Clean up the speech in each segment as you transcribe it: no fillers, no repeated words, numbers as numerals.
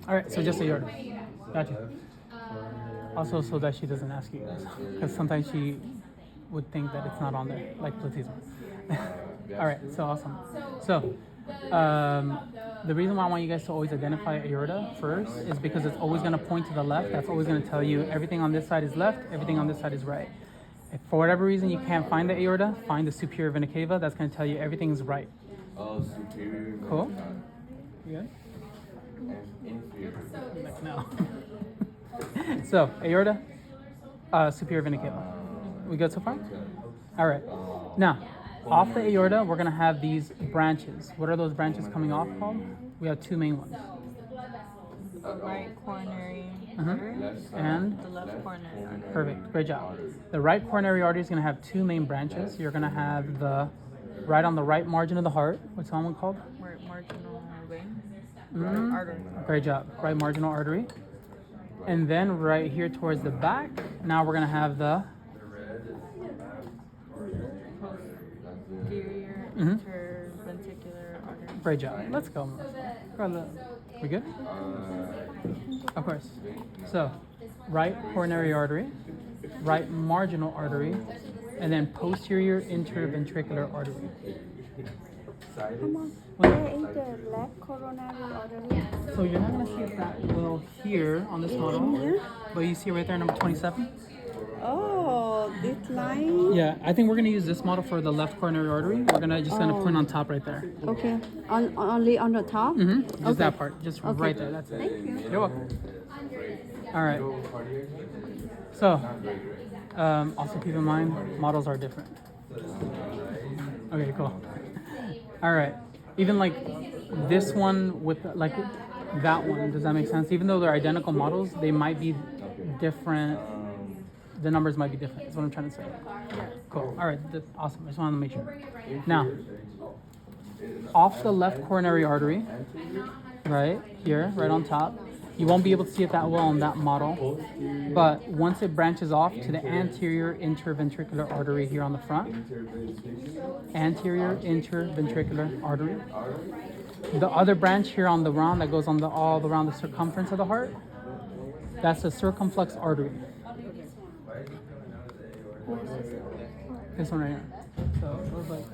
All right, so just aorta. Gotcha. Also, so that she doesn't ask you guys, because sometimes she would think that it's not on there, like platysma. All right, so awesome. So, the reason why I want you guys to always identify aorta first is because it's always going to point to the left. That's always going to tell you everything on this side is left, everything on this side is right. If for whatever reason you can't find the aorta, find the superior vena cava. That's going to tell you everything's right. Oh, superior. Cool. You good? And inferior. Like, no. So, aorta, superior vena cava. We good so far? All right. Now, off the aorta, we're going to have these branches. What are those branches coming off called? We have two main ones. The right coronary Mhm. artery And? the left coronary artery. Perfect. Great job. The right coronary artery is going to have two main branches. You're going to have the right on the right margin of the heart. What's that one called? Right marginal vein. Mhm. Artery. Great job. Right marginal artery. And then right here towards the back, now we're going to have the Posterior Mhm. interventricular artery. great job. Let's go. We good? Of course. So, right coronary artery, right marginal artery, and then posterior interventricular artery. Where is the left coronary artery? So you're not going to see it that well here on this model, here? but you see right there, number 27? Oh, this line. Yeah, I think we're going to use this model for the left coronary artery. We're gonna just going to point on top right there. Okay. Only on the top. Mm-hmm. Just Okay. that part, just Okay. right there. That's it. Thank you. You're welcome. All right. So, also keep in mind, models are different. Okay, cool. All right. Even like this one with like that one, does that make sense? Even though they're identical models, they might be different. The numbers might be different. That's what I'm trying to say. Cool. All right. Awesome. I just wanted to make sure. Now, off the left coronary artery, right here, right on top. You won't be able to see it that well on that model, but once it branches off to the anterior interventricular artery here on the front, anterior interventricular artery, the other branch here on the round that goes on the all around the circumference of the heart, that's the circumflex artery. This one right here. So it goes like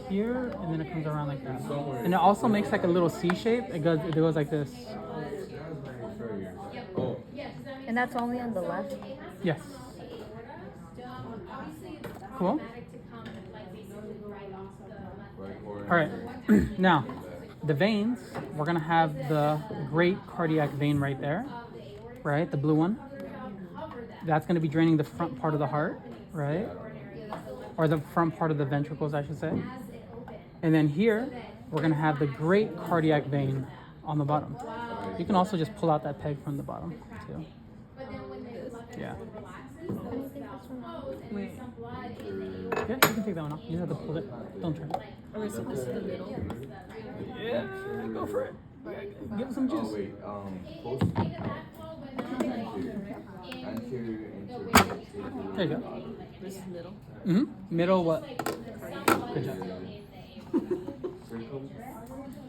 here, and then it comes around like that. And it also makes like a little C shape. It goes like this. And that's only on the left? Yes. Cool. All right. Now, the veins, we're going to have the great cardiac vein right there, right? The blue one. That's going to be draining the front part of the heart, right? Or the front part of the ventricles, I should say. And then here, we're going to have the great cardiac vein on the bottom. You can also just pull out that peg from the bottom, too. Yeah. Wait. Yeah, you can take that one off. You just have to pull it. Don't turn it. Okay, so this is the middle. Yeah, go for it. Give it some juice. There you go. This is middle. Mm-hmm. Middle what? Good job.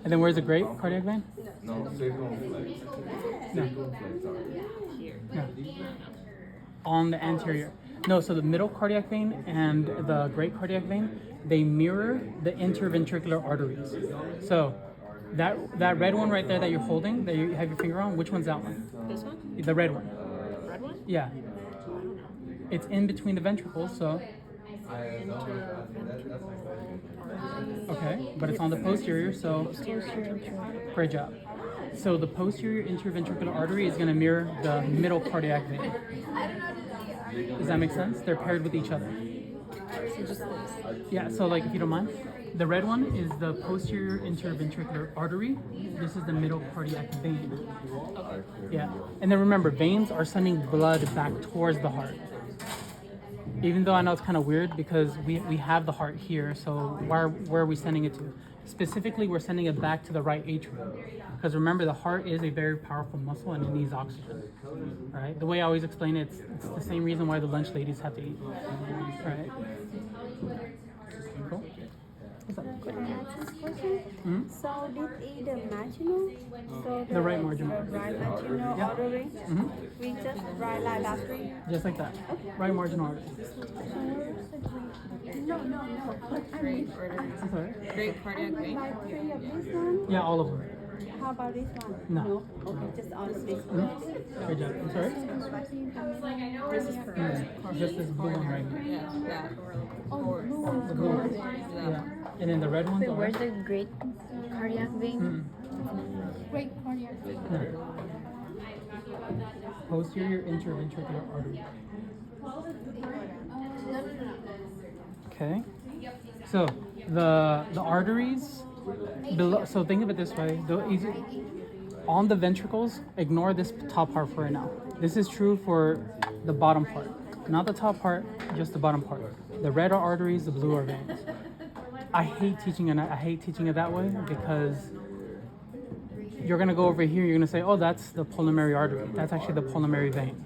And then where's the great cardiac vein? No, circumflex. No. Here. No. On the anterior. No, so the middle cardiac vein and the great cardiac vein, they mirror the interventricular arteries. So that red one right there that you're holding, that you have your finger on, which one's that one? This one? The red one. Red one? Yeah. It's in between the ventricles, so okay, but it's on the posterior, so great job. So the posterior interventricular artery is going to mirror the middle cardiac vein. Does that make sense? They're paired with each other. So just this. Yeah, so like if you don't mind, the red one is the posterior interventricular artery. This is the middle cardiac vein. Yeah, and then remember, veins are sending blood back towards the heart. Even though I know it's kind of weird because we have the heart here, so where are we sending it to? Specifically, we're sending it back to the right atrium. Because remember, the heart is a very powerful muscle and it needs oxygen. Right? The way I always explain it, it's the same reason why the lunch ladies have to eat. Right? Cool. What's up? Could I ask this question? Mhm. So this is the marginal. So The right marginal. The right marginal Yeah. artery. Mhm. We just write like that three. Just like that. Right marginal artery. No. I mean, That's all right. Great cardiac vein. like three of this one. Yeah, all of them. How about this one? No. Okay, just on this one. Mhm. Good job. I'm sorry. This is for Just this blue one right here. yeah, that or The blue one. Yeah. And then the red one's Wait, over. where's the great cardiac vein? Mhm. Great cardiac. No. Posterior interventricular artery. Okay. So the arteries below. So think of it this way: on the ventricles, ignore this top part for right now. This is true for the bottom part, not the top part, just the bottom part. The red are arteries, the blue are veins. I hate teaching it that way because you're gonna go over here. You're gonna say, "Oh, that's the pulmonary artery." That's actually the pulmonary vein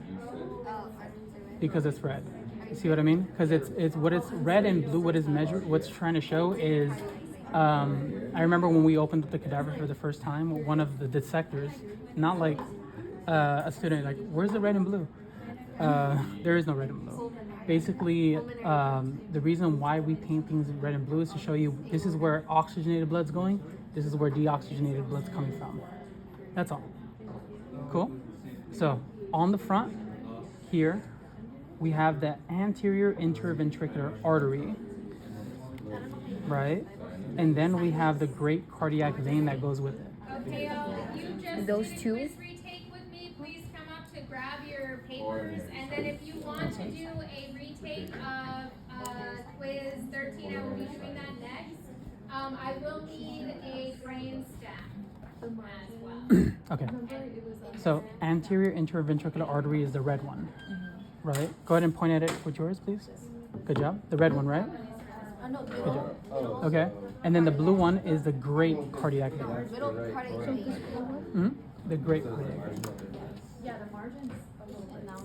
because it's red. You see what I mean? Because it's what it's red and blue. What is measured? What's trying to show is. I remember when we opened up the cadaver for the first time. One of the dissectors, not like a student, like, "Where's the red and blue?" There is no red and blue. Basically, the reason why we paint things in red and blue is to show you this is where oxygenated blood's going. This is where deoxygenated blood's coming from. That's all. Cool? So, on the front here, we have the anterior interventricular artery, right? And then we have the great cardiac vein that goes with it. Okay, you just Those do two? this retake with me. Please come up to grab your papers, and then if you want to do a retake of quiz 13, I will be doing that next. I will need a brain stem as well. Okay. So anterior interventricular artery is the red one, right? Go ahead and point at it with yours, please. Good job. The red one, right? Good job. Okay. And then the blue one is the great cardiac vein. The great cardiac vein.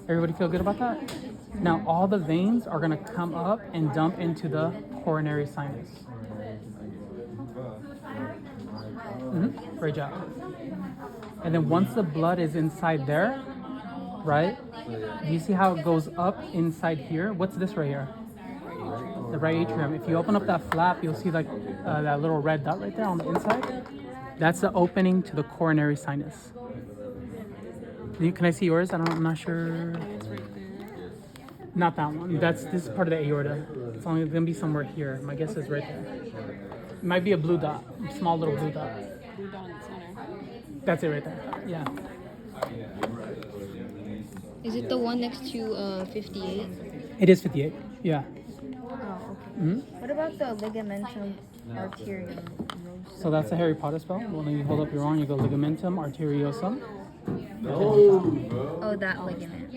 Everybody feel good about that? Now all the veins are gonna come up and dump into the coronary sinus. Great job. And then once the blood is inside there, right? Do you see how it goes up inside here? What's this right here? The right atrium. If you open up that flap, you'll see like that little red dot right there on the inside. That's the opening to the coronary sinus. Can I see yours? I'm not sure. Not that one. This is part of the aorta. It's only gonna be somewhere here. My guess is right there. It might be a blue dot, small little blue dot. Blue dot in the center. That's it right there. Yeah. Is it the one next to 58? It is 58. Yeah. Oh, okay. hmm What about the ligamentum arteriosum? So that's a Harry Potter spell. Well, then you hold up your arm, you go ligamentum arteriosum. Oh, that ligament.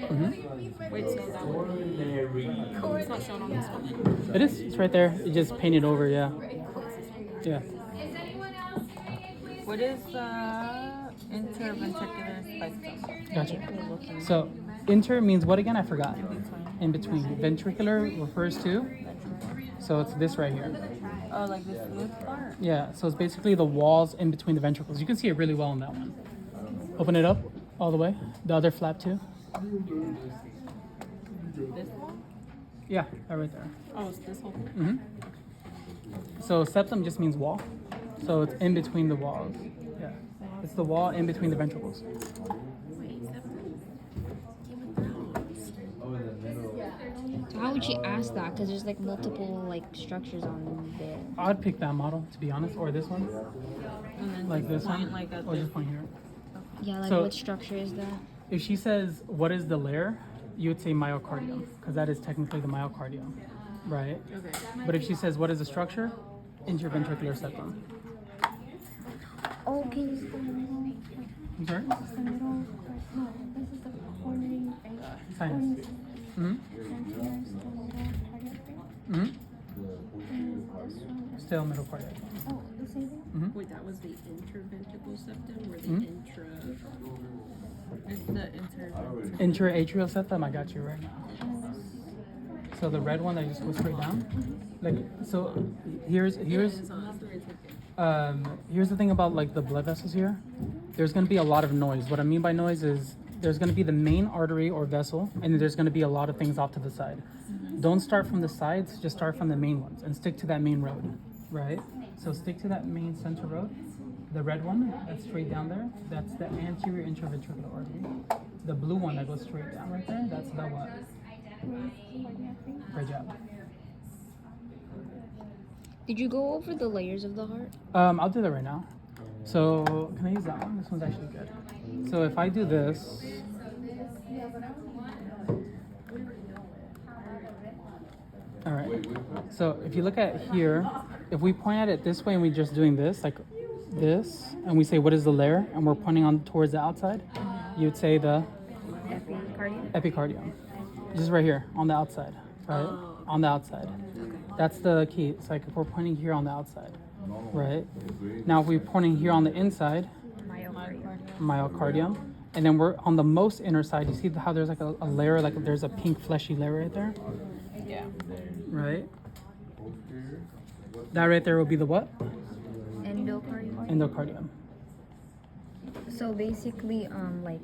Wait, so that one. It's not shown on this one. It is. It's right there. It just painted over. Yeah. Yeah. Is anyone else doing a quiz? What is interventricular spectrum? Gotcha. So inter means what again? I forgot. In between. Ventricular refers to. So it's this right here. Oh, like this blue part? Yeah. So it's basically the walls in between the ventricles. You can see it really well in that one. Open it up all the way. The other flap too. This one? Yeah, right there. Oh, it's this whole. So septum just means wall. So it's in between the walls. Yeah. It's the wall in between the ventricles. So how would she ask that? Because there's like multiple like structures on there. I'd pick that model to be honest, or this one, And then like this point one, like at or this. just point here. Yeah, like So- what structure is that? If she says what is the layer, you would say myocardium, because that is technically the myocardium, right? Okay. But if she says what is the structure, interventricular septum. Oh, can you I'm sorry. Sinus. Still middle cardiac. Wait, that was the interventricular septum or the Mhm. intra? It's the inter. Intraatrial septum. I got you right now. So the red one that just goes straight down. Like so, here's So that's the retake. here's the thing about like the blood vessels here. There's gonna be a lot of noise. What I mean by noise is there's gonna be the main artery or vessel, and then there's gonna be a lot of things off to the side. Don't start from the sides. Just start from the main ones and stick to that main road, right? So stick to that main center road. The red one that's straight down there, that's the anterior intraventricular artery. The blue one that goes straight down right there, that's the what? Great job. Did you go over the layers of the heart? I'll do that right now. So can I use that one? This one's actually good. So if I do this, all right. So if you look at here, if we point at it this way and we're just doing this, like this, and we say what is the layer, and we're pointing on towards the outside, you'd say the epicardium. Just right here on the outside, right? On the outside. That's the key. It's like if we're pointing here on the outside, right? Now if we're pointing here on the inside, myocardium, and then we're on the most inner side. You see how there's like a layer, like there's a pink fleshy layer right there, Yeah. right? That right there will be the what? Endocardium. Endocardium. So basically, like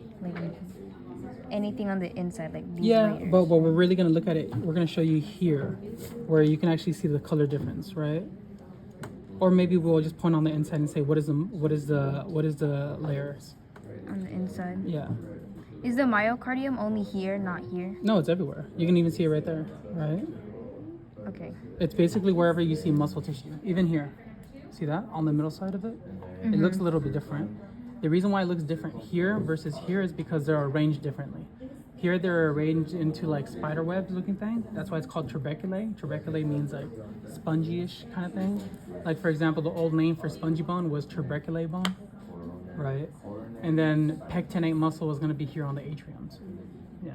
anything on the inside, like these Yeah, layers. but we're really gonna look at it. We're gonna show you here, where you can actually see the color difference, right? Or maybe we'll just point on the inside and say what is the layers? On the inside. Yeah. Is the myocardium only here, not here? No, it's everywhere. You can even see it right there, right? Okay. It's basically wherever you see muscle tissue, even here. See that on the middle side of it? It looks a little bit different. The reason why it looks different here versus here is because they're arranged differently. Here they're arranged into like spider webs looking thing. That's why it's called trabeculae. Trabeculae means like spongy-ish kind of thing. Like for example, the old name for spongy bone was trabeculae bone, right? And then pectinate muscle is gonna be here on the atriums. Yeah.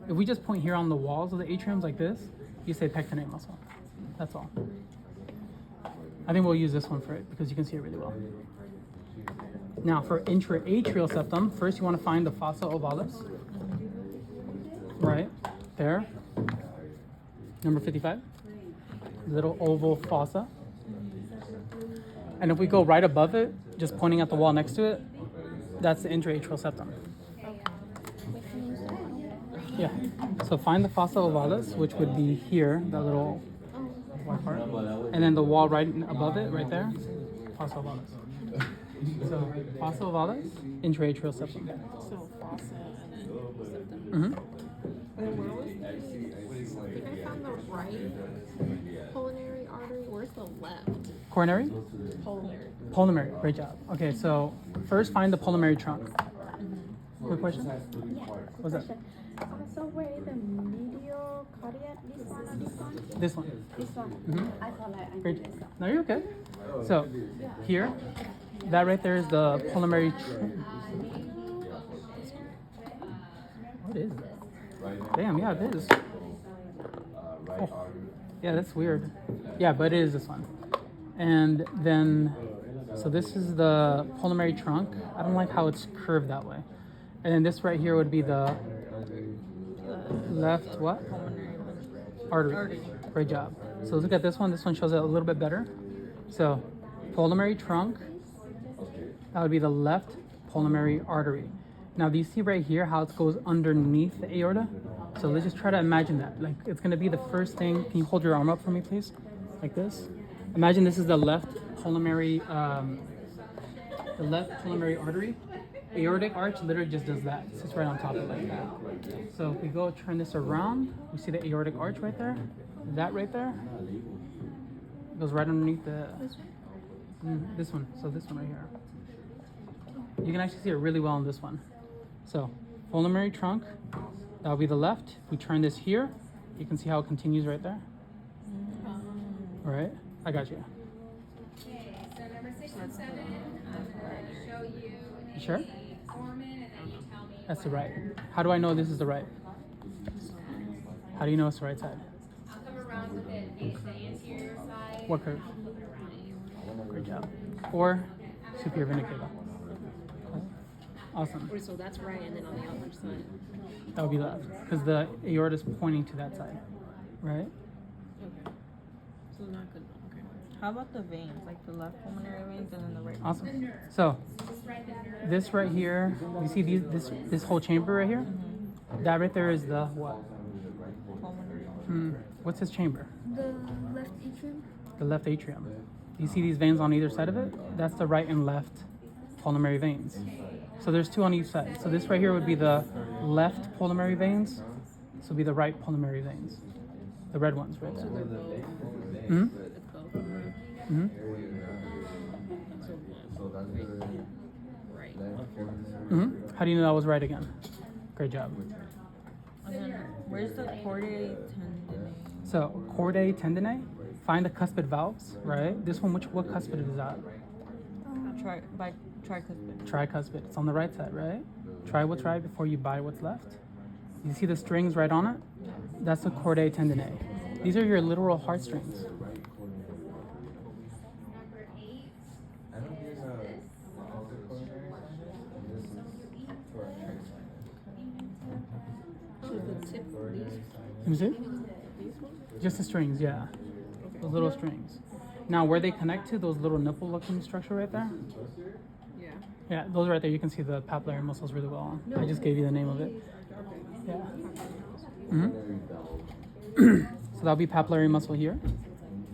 If we just point here on the walls of the atriums like this, you say pectinate muscle. That's all. I think we'll use this one for it because you can see it really well. Now for intraatrial septum, first you want to find the fossa ovalis. Right there. Number 55. Little oval fossa. And if we go right above it, just pointing at the wall next to it, that's the intraatrial septum. Yeah. So find the fossa ovalis, which would be here, that little white part. And then the wall right above it, right there, fossa ovalis. So fossa ovalis, intraatrial septum. So fossa and then septum. Mm-hmm. And then where was I think I found the right pulmonary artery. Where's the left Coronary? pulmonary? Pulmonary. Great job. Okay, so first find the pulmonary trunk. Quick question. What's that? So where is the medial cardiac? This one or this one? This one. This one. Mhm. I thought like I Great. did this. No, you're okay. So here, that right there is the pulmonary trunk. What is that? Damn, yeah, it is. Oh. Yeah, that's weird. Yeah, but it is this one. And then, so this is the pulmonary trunk. I don't like how it's curved that way. And then this right here would be the left what? Artery. Great job. So look at this one. This one shows it a little bit better. So pulmonary trunk, that would be the left pulmonary artery. Now do you see right here how it goes underneath the aorta? So let's just try to imagine that. Like it's gonna be the first thing. Can you hold your arm up for me, please? Like this. Imagine this is the left pulmonary artery. Aortic arch literally just does that. It sits right on top of it like that. So if we go turn this around, we see the aortic arch right there. That right there goes right underneath the this one. So this one right here. You can actually see it really well on this one. So pulmonary trunk, that'll be the left. If we turn this here, you can see how it continues right there. All right, I got you. Okay, so number 6 and 7, I'm going to show you You sure? a Foreman, and then you tell me. That's the what- right. How do I know this is the right? How do you know it's the right side? I'll come around with it, face the anterior side. What curve? I'll flip it around. Great job. Or superior vena cava. Awesome. Wait, so that's right, and then on the other side. That would be left because the aorta is pointing to that side. right? Okay. So not good. Okay. How about the veins? Like the left pulmonary veins and then the right. Awesome. So this right here, you see this whole chamber right here? That right there is the what? Pulmonary. What's this chamber? The left atrium. The left atrium. You see these veins on either side of it? That's the right and left pulmonary veins. So there's two on each side. So this right here would be the left pulmonary veins. This would be the right pulmonary veins. The red ones right there. Hmm? Hmm? Right. Hmm? How do you know that was right again? Great job. And then where's the chordae tendineae? So chordae tendineae, find the cuspid valves, right? This one, what cuspid is that? Tricuspid. Tricuspid. It's on the right side, right? Try what's right before you buy what's left. You see the strings right on it? That's the chordae tendineae. These are your literal heartstrings. Number 8. Let me see. Just the strings, yeah. Those little strings. Now, where they connect to, those little nipple-looking structure right there? Yeah. Yeah, those right there. You can see the papillary muscles really well. I just gave you the name of it. Yeah. So that'll be papillary muscle here.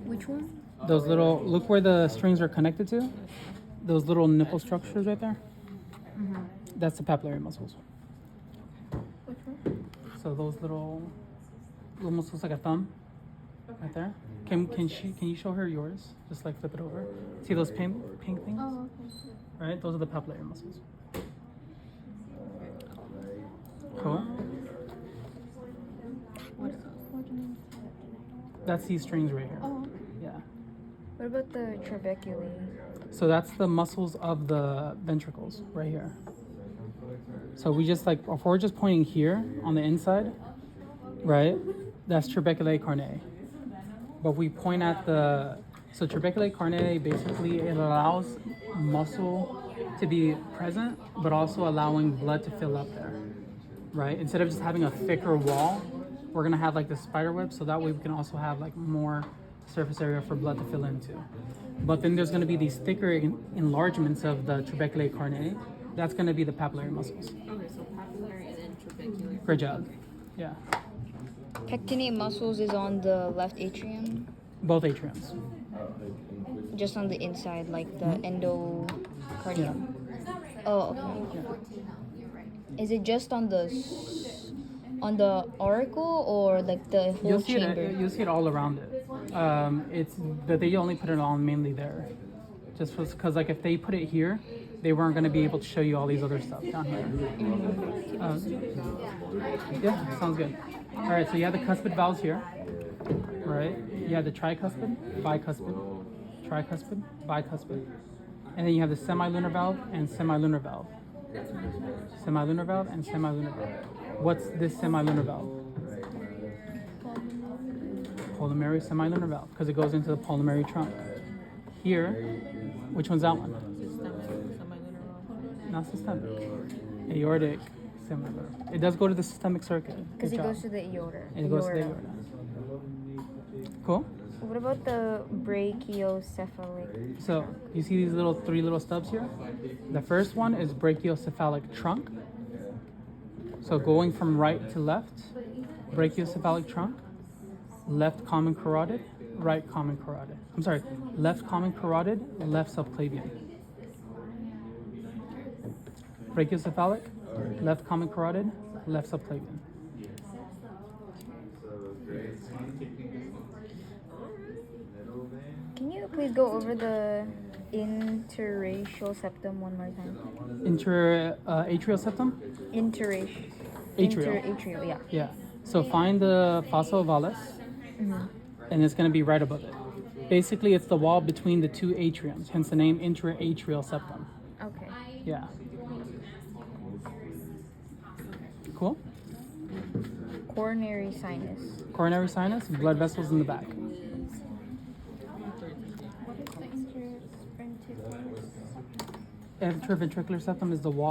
Which one? Those little, look where the strings are connected to. Those little nipple structures right there. That's the papillary muscles. Which one? So those little, almost looks like a thumb, right there. Can you show her yours? Just like flip it over. See those pink things? Oh, okay. Right. Those are the papillary muscles. Cool. That's these strings right here. Oh, Yeah. What about the trabeculae? So that's the muscles of the ventricles right here. So we just like, if we're just pointing here on the inside, right? That's trabeculae carneae. But we point at the, so trabeculae carneae, basically it allows muscle to be present, but also allowing blood to fill up there, right? Instead of just having a thicker wall, we're gonna have like the spider web, so that way we can also have like more surface area for blood to fill into. But then there's gonna be these thicker enlargements of the trabeculae carneae. That's gonna be the papillary muscles. Okay, so papillary and then trabecular. Great job. Yeah. Pectinate muscles is on the left atrium, Both atriums. just on the inside, like the endocardium. Oh, okay. Is it just on the auricle or like the whole You'll see chamber? you'll see it all around it. It's but they only put it on mainly there, just because like if they put it here, they weren't going to be able to show you all these other stuff down here. Yeah, sounds good. All right, so you have the cuspid valves here, right? You have the tricuspid, bicuspid, tricuspid, bicuspid, and then you have the semilunar valve and semilunar valve. Semilunar valve and semilunar valve. What's this semilunar valve? Pulmonary semilunar valve, because it goes into the pulmonary trunk. Here, which one's that one? Not systemic. Aortic semilunar. It does go to the systemic circuit. Because Good it job. goes to the aorta. It goes to the aorta. Cool. What about the brachiocephalic? So you see these three little stubs here? The first one is brachiocephalic trunk. So going from right to left, brachiocephalic trunk, left common carotid, right common carotid. I'm sorry, left common carotid, left subclavian. Brachiocephalic, left common carotid, left subclavian. Can you please go over the interracial septum one more time? Atrial septum? Interracial. Atrial. Interatrial, yeah. Yeah. So find the fossa ovalis, and it's going to be right above it. Basically, it's the wall between the two atriums, hence the name intraatrial septum. Okay. Yeah. Cool. Coronary sinus. Coronary sinus, blood vessels in the back. Interventricular septum is the wall